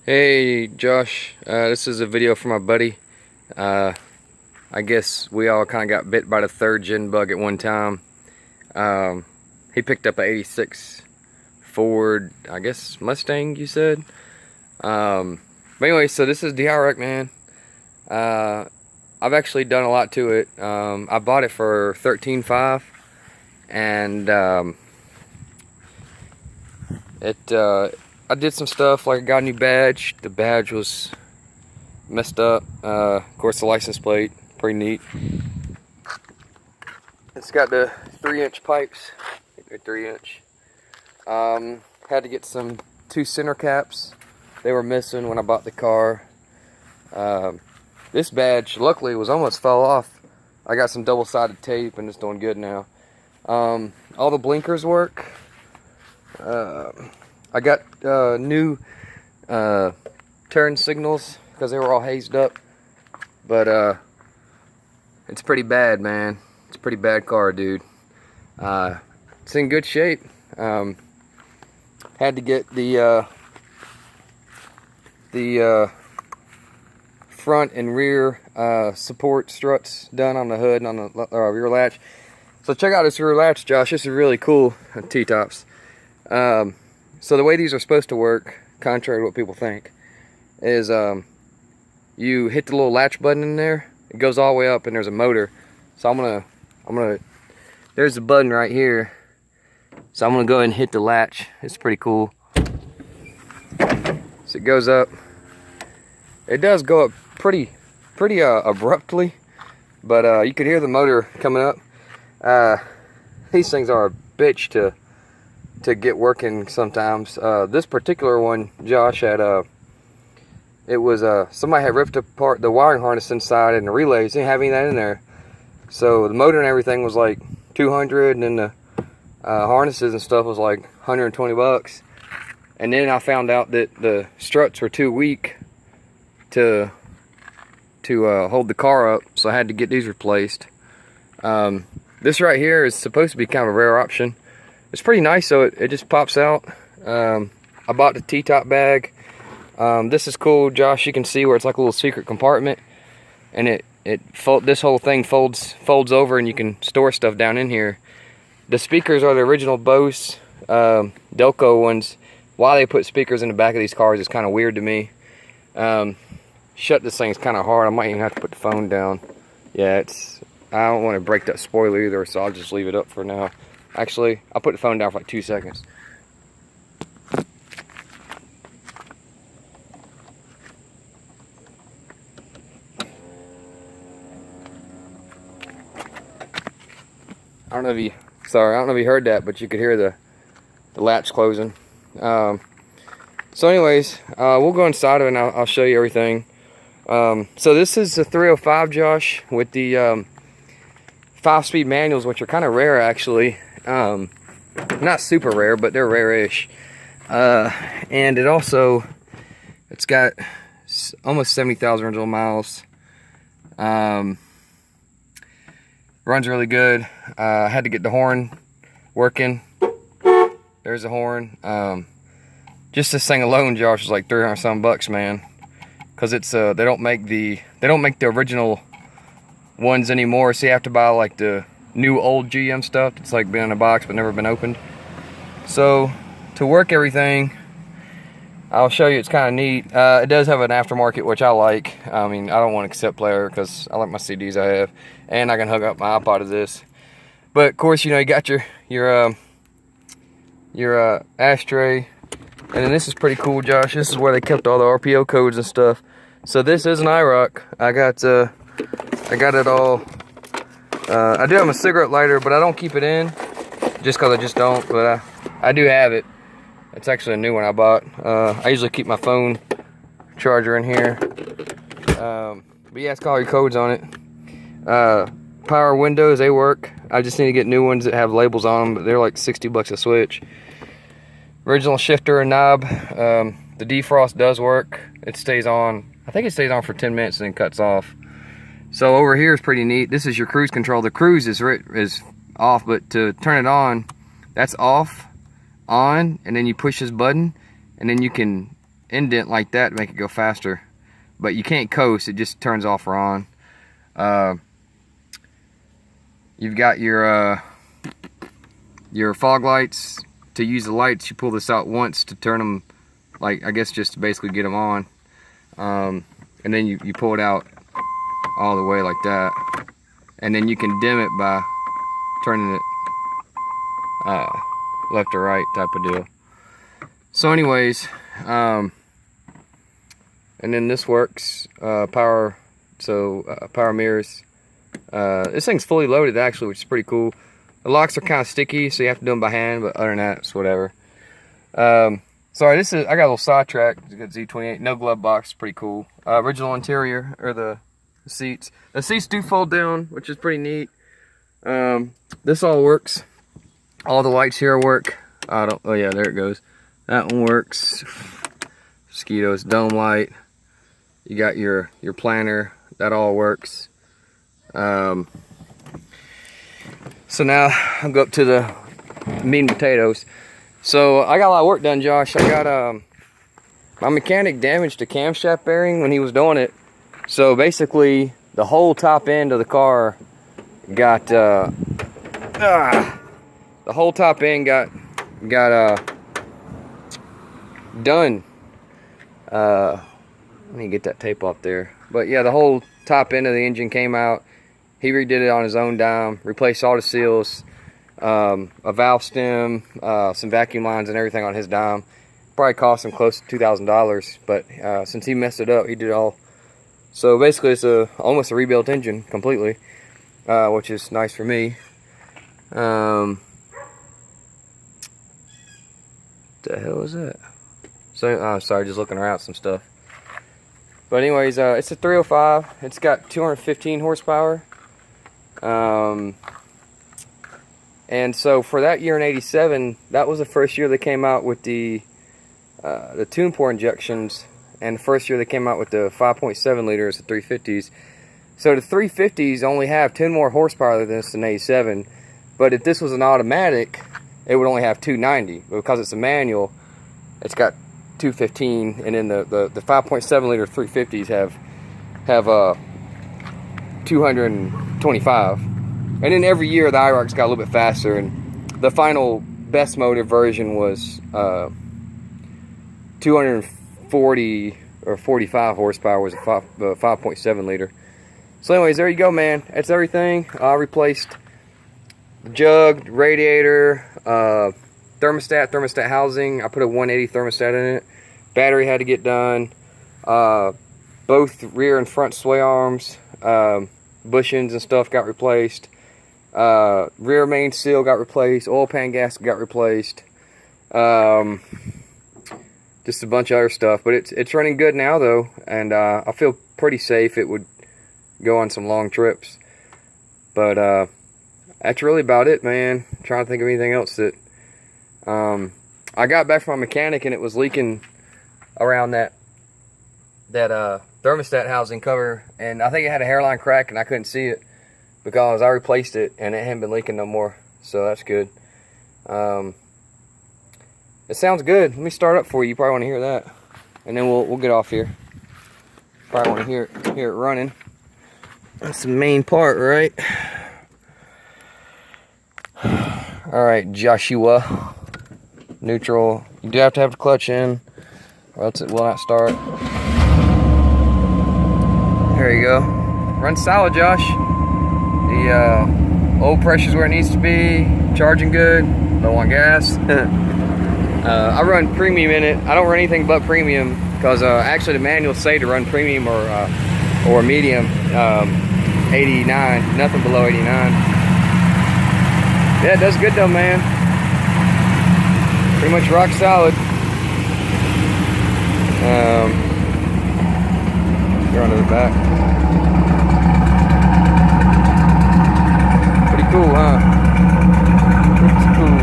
Hey Josh, this is a video for my buddy. I guess we all kind of got bit by the third gen bug at one time. He picked up a '86 Ford, I guess Mustang, you said. But anyway, so this is the Iroc, man. I've actually done a lot to it. I bought it for $13,500, and I did some stuff, like I got a new badge. The badge was messed up. Of course, the license plate, pretty neat. It's got the 3-inch pipes, 3-inch. Had to get some 2 center caps. They were missing when I bought the car. This badge, luckily, was almost fell off. I got some double-sided tape, and it's doing good now. All the blinkers work. I got new turn signals because they were all hazed up, but it's pretty bad, man. It's a pretty bad car, dude. It's in good shape. Had to get the front and rear support struts done on the hood and on the rear latch. So check out this rear latch, Josh. This is really cool. T-tops. So the way these are supposed to work, contrary to what people think, is you hit the little latch button in there. It goes all the way up, and there's a motor. So I'm gonna. There's a button right here. So I'm gonna go ahead and hit the latch. It's pretty cool. So it goes up. It does go up pretty abruptly, but you can hear the motor coming up. These things are a bitch to get working sometimes. This particular one, Josh had it was somebody had ripped apart the wiring harness inside and the relays. Didn't have any of that in there, so the motor and everything was like 200, and then the harnesses and stuff was like 120 bucks. And then I found out that the struts were too weak to hold the car up, so I had to get these replaced. This right here is supposed to be kind of a rare option. It's pretty nice, so it just pops out. I bought the T-top bag. This is cool, Josh. You can see where it's like a little secret compartment, and this whole thing folds over, and you can store stuff down in here. The speakers are the original Bose Delco ones. Why they put speakers in the back of these cars is kind of weird to me. Shut this thing's kind of hard. I might even have to put the phone down. Yeah, I don't want to break that spoiler either, so I'll just leave it up for now. Actually, I'll put the phone down for like 2 seconds. I don't know if you heard that, but you could hear the latch closing. So anyways, we'll go inside of it and I'll show you everything. So this is the 305, Josh, with the 5-speed manuals, which are kind of rare actually. Not super rare, but they're rare-ish. And it's got almost 70,000 original miles. Runs really good. I had to get the horn working. There's the horn. Just this thing alone, Josh, is like 300 some bucks, man. Cause it's they don't make the original ones anymore, so you have to buy like the new old GM stuff. It's like been in a box but never been opened. So to work everything, I'll show you. It's kind of neat. It does have an aftermarket, which I like. I mean, I don't want a cassette player because I like my CDs I have, and I can hook up my iPod to this. But of course, you know, you got your ashtray, and then this is pretty cool, Josh. This is where they kept all the RPO codes and stuff. So this is an Iroc. I got it all. I do have a cigarette lighter, but I don't keep it in just because I just don't. But I do have it. It's actually a new one I bought. I usually keep my phone charger in here. But yeah, it's got all your codes on it. Power windows, they work. I just need to get new ones that have labels on them, but they're like 60 bucks a switch. Original shifter and knob. The defrost does work. It stays on. I think it stays on for 10 minutes and then cuts off. So over here is pretty neat. This is your cruise control. The cruise is off, but to turn it on, that's off, on, and then you push this button, and then you can indent like that to make it go faster. But you can't coast, it just turns off or on. You've got your fog lights. To use the lights, you pull this out once to turn them, like, I guess just to basically get them on. And then you pull it out all the way like that. And then you can dim it by turning it left or right type of deal. So anyways, and then this works, power mirrors. This thing's fully loaded actually, which is pretty cool. The locks are kind of sticky, so you have to do them by hand, but other than that, it's whatever. Sorry, I got a little sidetrack. It's got Z28, no glove box, pretty cool. Original interior, or the seats. The seats do fold down, which is pretty neat. This all works. All the lights here work. Oh yeah, there it goes. That one works. Mosquitoes, dome light. You got your planner, that all works. So now I'll go up to the meat and potatoes. So I got a lot of work done, Josh. I got my mechanic damaged a camshaft bearing when he was doing it. So basically the whole top end of the car got the whole top end got done. Let me get that tape off there. But yeah, the whole top end of the engine came out. He redid it on his own dime, replaced all the seals, a valve stem, some vacuum lines and everything on his dime. Probably cost him close to $2,000, but since he messed it up, he did it all. So basically it's almost a rebuilt engine completely, which is nice for me. The hell is that? So, sorry, just looking around some stuff. But anyways, it's a 305. It's got 215 horsepower. And so for that year in '87, that was the first year they came out with the tune pour injections, and the first year they came out with the 5.7 liters, the 350s. So the 350s only have 10 more horsepower than this in '87, but if this was an automatic, it would only have 290. But because it's a manual, it's got 215, and then the 5.7 liter 350s have 225. And then every year the Iroc-Z got a little bit faster, and the final best motor version was 240 or 45 horsepower, was a 5.7 liter. So anyways, there you go, man. That's everything. I replaced the jug, radiator, thermostat housing. I put a 180 thermostat in it. Battery had to get done. Both rear and front sway arms, bushings and stuff got replaced. Rear main seal got replaced. Oil pan gasket got replaced. Just a bunch of other stuff, but it's running good now though, and I feel pretty safe. It would go on some long trips, but that's really about it, man. I'm trying to think of anything else that I got back from my mechanic, and it was leaking around that thermostat housing cover, and I think it had a hairline crack, and I couldn't see it because I replaced it and it hadn't been leaking no more, so that's good. It sounds good. Let me start up for you. You probably want to hear that, and then we'll get off here. Probably want to hear it running. That's the main part, right? All right, Joshua. Neutral. You do have to have the clutch in, or else it will not start. There you go. Run solid, Josh. The oil pressure's where it needs to be. Charging good. Low on gas. I run premium in it. I don't run anything but premium because actually the manuals say to run premium or medium. 89. Nothing below 89. Yeah, it does good though, man. Pretty much rock solid. Go onto the back. Pretty cool, huh? Pretty cool.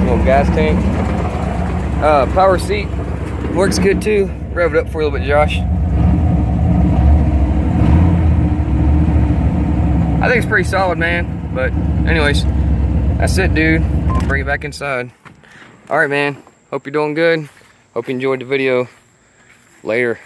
Little gas tank. Power seat works good too. Rev it up for a little bit, Josh. I think it's pretty solid, man. But anyways, that's it, dude. I'll bring it back inside. All right, man. Hope you're doing good. Hope you enjoyed the video. Later.